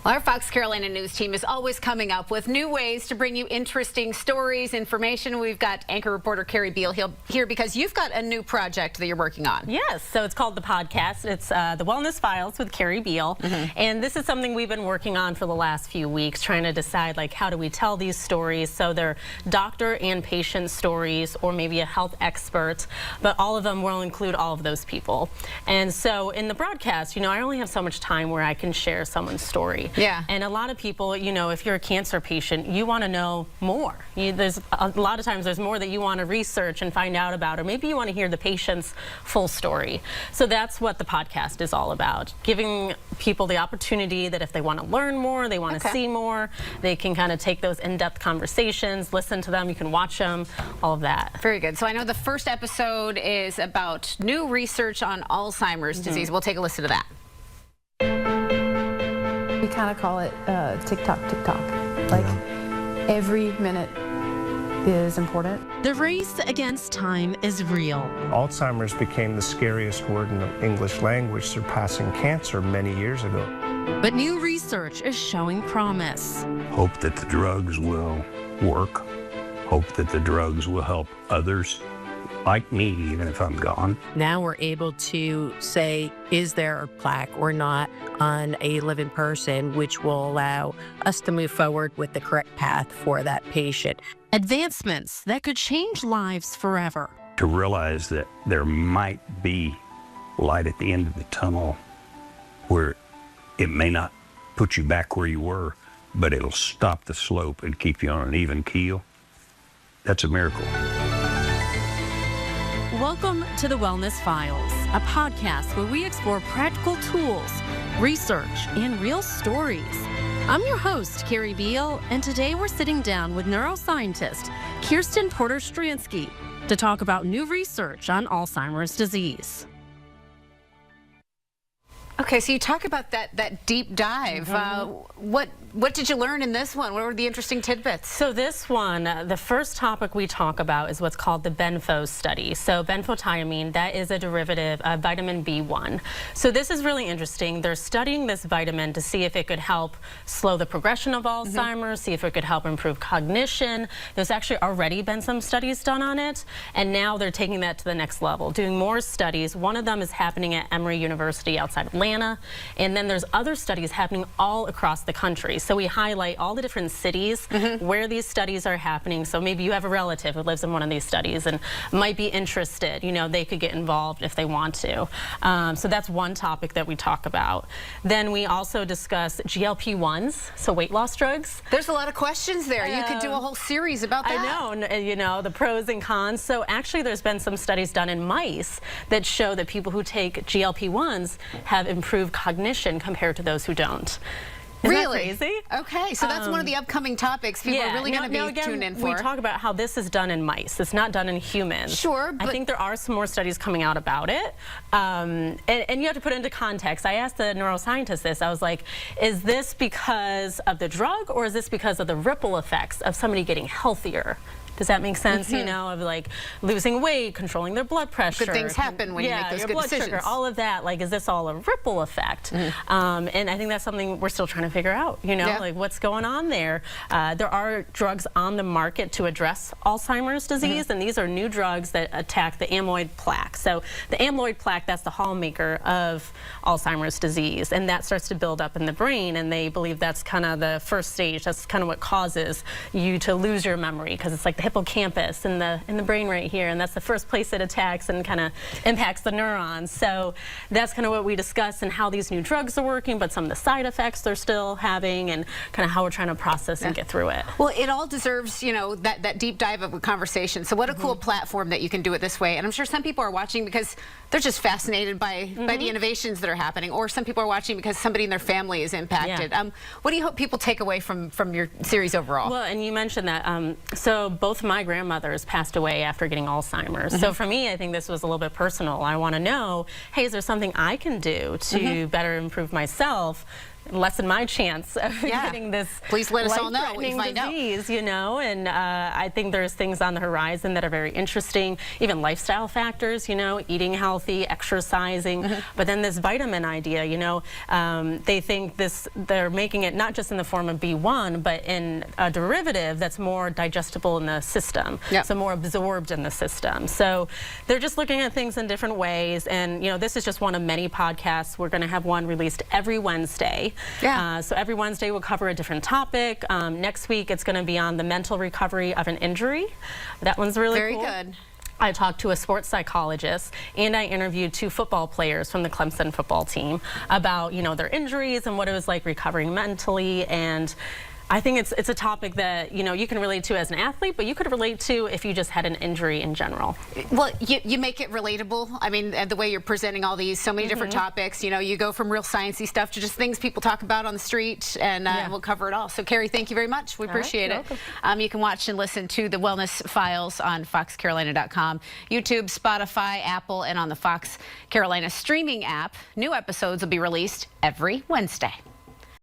Well, our Fox Carolina News team is always coming up with new ways to bring you interesting stories, information. We've got anchor reporter Kari Beal here because you've got a new project that you're working on. Yes, so it's called The Podcast. It's The Wellness Files with Kari Beal. And this is something we've been working on for the last few weeks, trying to decide, like, how do we tell these stories? So they're doctor and patient stories, or maybe a health expert, but all of them will include all of those people. And so in the broadcast, I only have so much time where I can share someone's story. Yeah. And a lot of people, if you're a cancer patient, you want to know more. There's a lot of times there's more that you want to research and find out about, or maybe you want to hear the patient's full story. So that's what the podcast is all about, giving people the opportunity that if they want to learn more, they want to see more, they can kind of take those in-depth conversations, listen to them, you can watch them, all of that. Very good. So I know the first episode is about new research on Alzheimer's disease. We'll take a listen to that. We kind of call it tick-tock, tick-tock. Like, every minute is important. The race against time is real. Alzheimer's became the scariest word in the English language, surpassing cancer many years ago. But new research is showing promise. Hope that the drugs will work. Hope that the drugs will help others like me, even if I'm gone. Now we're able to say, is there a plaque or not on a living person, which will allow us to move forward with the correct path for that patient. Advancements that could change lives forever. To realize that there might be light at the end of the tunnel where it may not put you back where you were, but it'll stop the slope and keep you on an even keel. That's a miracle. Welcome to The Wellness Files, a podcast where we explore practical tools, research, and real stories. I'm your host, Kari Beal, and today we're sitting down with neuroscientist Kirsten Porter-Stransky to talk about new research on Alzheimer's disease. Okay, so you talk about that deep dive. What did you learn in this one? What were the interesting tidbits? So this one, the first topic we talk about is what's called the benfo study. So benfotiamine, that is a derivative of vitamin B1. So this is really interesting. They're studying this vitamin to see if it could help slow the progression of Alzheimer's, see if it could help improve cognition. There's actually already been some studies done on it, and now they're taking that to the next level, doing more studies. One of them is happening at Emory University outside of Atlanta, and then there's other studies happening all across the country. So we highlight all the different cities where these studies are happening. So maybe you have a relative who lives in one of these studies and might be interested. They could get involved if they want to. So that's one topic that we talk about. Then we also discuss GLP-1s, so weight loss drugs. There's a lot of questions there. You could do a whole series about that. I know, the pros and cons. So actually there's been some studies done in mice that show that people who take GLP-1s have improved cognition compared to those who don't. Isn't that crazy? Okay, so that's one of the upcoming topips people are really going to be tuned in for. We talk about how this is done in mice. It's not done in humans. Sure, but I think there are some more studies coming out about it. And you have to put it into context. I asked the neuroscientist this. I was like, is this because of the drug, or is this because of the ripple effects of somebody getting healthier? Does that make sense? Of like losing weight, controlling their blood pressure. Good things happen when you make those your good blood decisions. Sugar, all of that. Like, is this all a ripple effect? And I think that's something we're still trying to figure out. Like what's going on there. There are drugs on the market to address Alzheimer's disease, and these are new drugs that attack the amyloid plaque. So the amyloid plaque, that's the hallmaker of Alzheimer's disease, and that starts to build up in the brain, and they believe that's kind of the first stage. That's kind of what causes you to lose your memory, because it's like the hippocampus in the brain right here, and that's the first place it attacks and kind of impacts the neurons. So that's kind of what we discuss, and how these new drugs are working, but some of the side effects they're still having, and kind of how we're trying to process and get through it. Well, it all deserves, that deep dive of a conversation. So what a cool platform that you can do it this way. And I'm sure some people are watching because they're just fascinated by the innovations that are happening, or some people are watching because somebody in their family is impacted. What do you hope people take away from your series overall? Well, and you mentioned that. So both my grandmothers passed away after getting Alzheimer's. So for me, I think this was a little bit personal. I want to know, hey, is there something I can do to better improve myself lessen my chance of getting this Please let us all know what you life-threatening find out. disease, you know, and I think there's things on the horizon that are very interesting, even lifestyle factors, you know, eating healthy, exercising, but then this vitamin idea, you know, they think they're making it not just in the form of B1, but in a derivative that's more digestible in the system, so more absorbed in the system. So they're just looking at things in different ways, and, you know, this is just one of many podcasts. We're going to have one released every Wednesday. So every Wednesday we'll cover a different topic. Next week it's going to be on the mental recovery of an injury. That one's really Very cool. good. I talked to a sports psychologist, and I interviewed 2 football players from the Clemson football team about, you know, their injuries and what it was like recovering mentally. And I think it's a topic that, you know, you can relate to as an athlete, but you could relate to if you just had an injury in general. Well, you make it relatable. I mean, the way you're presenting all these, so many different topics, you know, you go from real sciencey stuff to just things people talk about on the street, and we'll cover it all. So, Kari, thank you very much. We appreciate it. You can watch and listen to the Wellness Files on foxcarolina.com, YouTube, Spotify, Apple, and on the Fox Carolina streaming app. New episodes will be released every Wednesday.